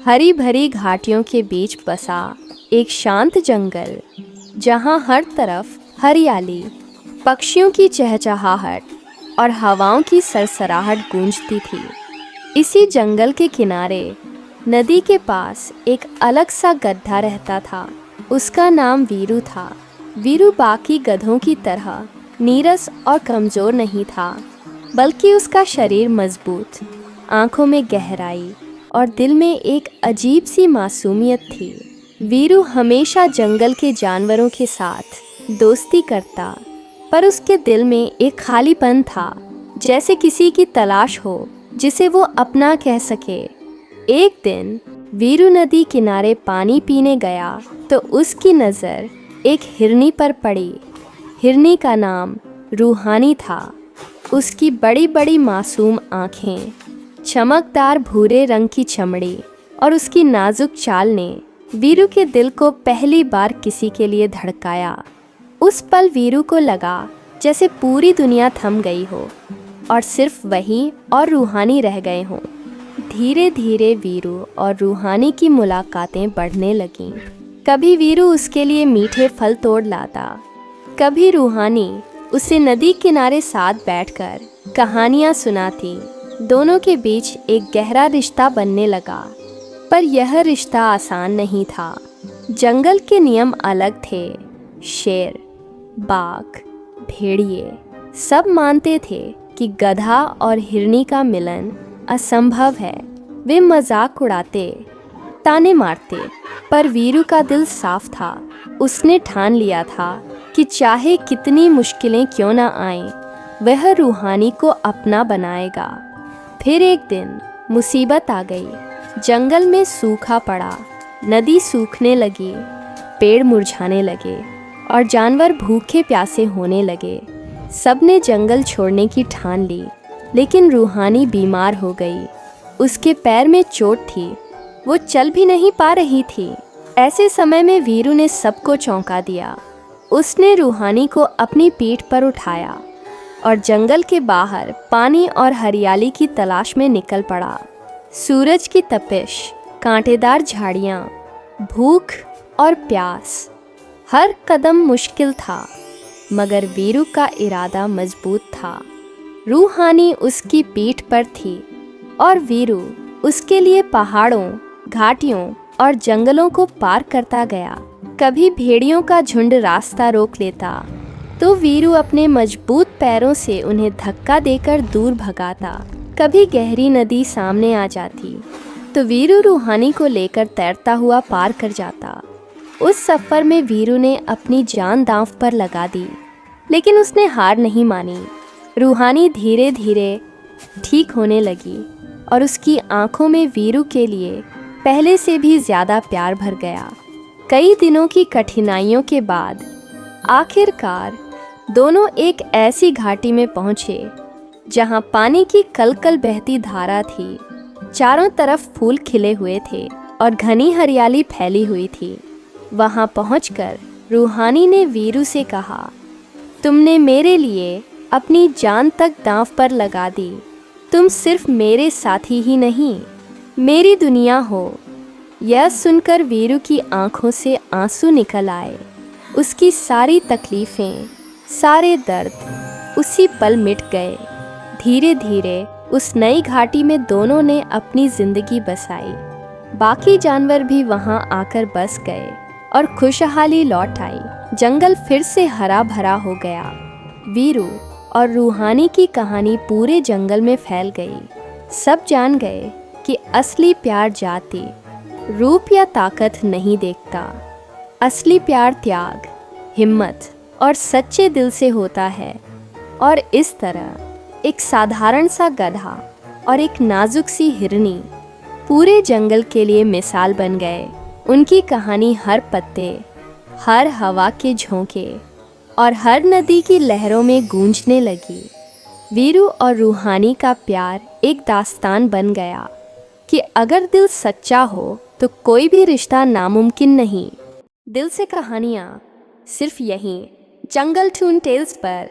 हरी भरी घाटियों के बीच बसा एक शांत जंगल, जहाँ हर तरफ हरियाली, पक्षियों की चहचहाहट और हवाओं की सरसराहट गूंजती थी। इसी जंगल के किनारे नदी के पास एक अलग सा गधा रहता था। उसका नाम वीरू था। वीरू बाकी गधों की तरह नीरस और कमज़ोर नहीं था, बल्कि उसका शरीर मजबूत, आंखों में गहराई और दिल में एक अजीब सी मासूमियत थी। वीरू हमेशा जंगल के जानवरों के साथ दोस्ती करता, पर उसके दिल में एक खालीपन था, जैसे किसी की तलाश हो जिसे वो अपना कह सके। एक दिन वीरू नदी किनारे पानी पीने गया तो उसकी नज़र एक हिरनी पर पड़ी। हिरनी का नाम रूहानी था। उसकी बड़ी बड़ी मासूम आँखें, चमकदार भूरे रंग की चमड़ी और उसकी नाजुक चाल ने वीरू के दिल को पहली बार किसी के लिए धड़काया। उस पल वीरू को लगा जैसे पूरी दुनिया थम गई हो और सिर्फ वही और रूहानी रह गए हों। धीरे धीरे वीरू और रूहानी की मुलाकातें बढ़ने लगीं। कभी वीरू उसके लिए मीठे फल तोड़ लाता, कभी रूहानी उसे नदी किनारे साथ बैठकर कहानियाँ सुनाती। दोनों के बीच एक गहरा रिश्ता बनने लगा, पर यह रिश्ता आसान नहीं था। जंगल के नियम अलग थे। शेर, बाघ, भेड़िए सब मानते थे कि गधा और हिरनी का मिलन असंभव है। वे मजाक उड़ाते, ताने मारते, पर वीरू का दिल साफ था। उसने ठान लिया था कि चाहे कितनी मुश्किलें क्यों ना आएं, वह रूहानी को अपना बनाएगा। फिर एक दिन मुसीबत आ गई। जंगल में सूखा पड़ा, नदी सूखने लगी, पेड़ मुरझाने लगे और जानवर भूखे प्यासे होने लगे। सबने जंगल छोड़ने की ठान ली, लेकिन रूहानी बीमार हो गई। उसके पैर में चोट थी, वो चल भी नहीं पा रही थी। ऐसे समय में वीरू ने सबको चौंका दिया। उसने रूहानी को अपनी पीठ पर उठाया और जंगल के बाहर पानी और हरियाली की तलाश में निकल पड़ा। सूरज की तपिश, कांटेदार झाड़ियाँ, भूख और प्यास, हर कदम मुश्किल था, मगर वीरू का इरादा मजबूत था। रूहानी उसकी पीठ पर थी और वीरू उसके लिए पहाड़ों, घाटियों और जंगलों को पार करता गया। कभी भेड़ियों का झुंड रास्ता रोक लेता तो वीरू अपने मजबूत पैरों से उन्हें धक्का देकर दूर भगाता। कभी गहरी नदी सामने आ जाती तो वीरू रूहानी को लेकर तैरता हुआ पार कर जाता। उस सफ़र में वीरू ने अपनी जान दांव पर लगा दी, लेकिन उसने हार नहीं मानी। रूहानी धीरे धीरे ठीक होने लगी और उसकी आंखों में वीरू के लिए पहले से भी ज़्यादा प्यार भर गया। कई दिनों की कठिनाइयों के बाद आखिरकार दोनों एक ऐसी घाटी में पहुँचे जहाँ पानी की कलकल बहती धारा थी। चारों तरफ फूल खिले हुए थे और घनी हरियाली फैली हुई थी। वहाँ पहुंचकर रूहानी ने वीरू से कहा, तुमने मेरे लिए अपनी जान तक दांव पर लगा दी। तुम सिर्फ मेरे साथी ही नहीं, मेरी दुनिया हो। यह सुनकर वीरू की आंखों से आंसू निकल आए। उसकी सारी तकलीफ़ें, सारे दर्द उसी पल मिट गए। धीरे धीरे उस नई घाटी में दोनों ने अपनी ज़िंदगी बसाई। बाकी जानवर भी वहाँ आकर बस गए और खुशहाली लौट आई। जंगल फिर से हरा भरा हो गया। वीरू और रूहानी की कहानी पूरे जंगल में फैल गई। सब जान गए कि असली प्यार जाति, रूप या ताकत नहीं देखता। असली प्यार त्याग, हिम्मत और सच्चे दिल से होता है। और इस तरह एक साधारण सा गधा और एक नाजुक सी हिरनी पूरे जंगल के लिए मिसाल बन गए। उनकी कहानी हर पत्ते, हर हवा के झोंके और हर नदी की लहरों में गूंजने लगी। वीरू और रूहानी का प्यार एक दास्तान बन गया कि अगर दिल सच्चा हो तो कोई भी रिश्ता नामुमकिन नहीं। दिल से कहानियाँ सिर्फ यहीं जंगल टून टेल्स पर।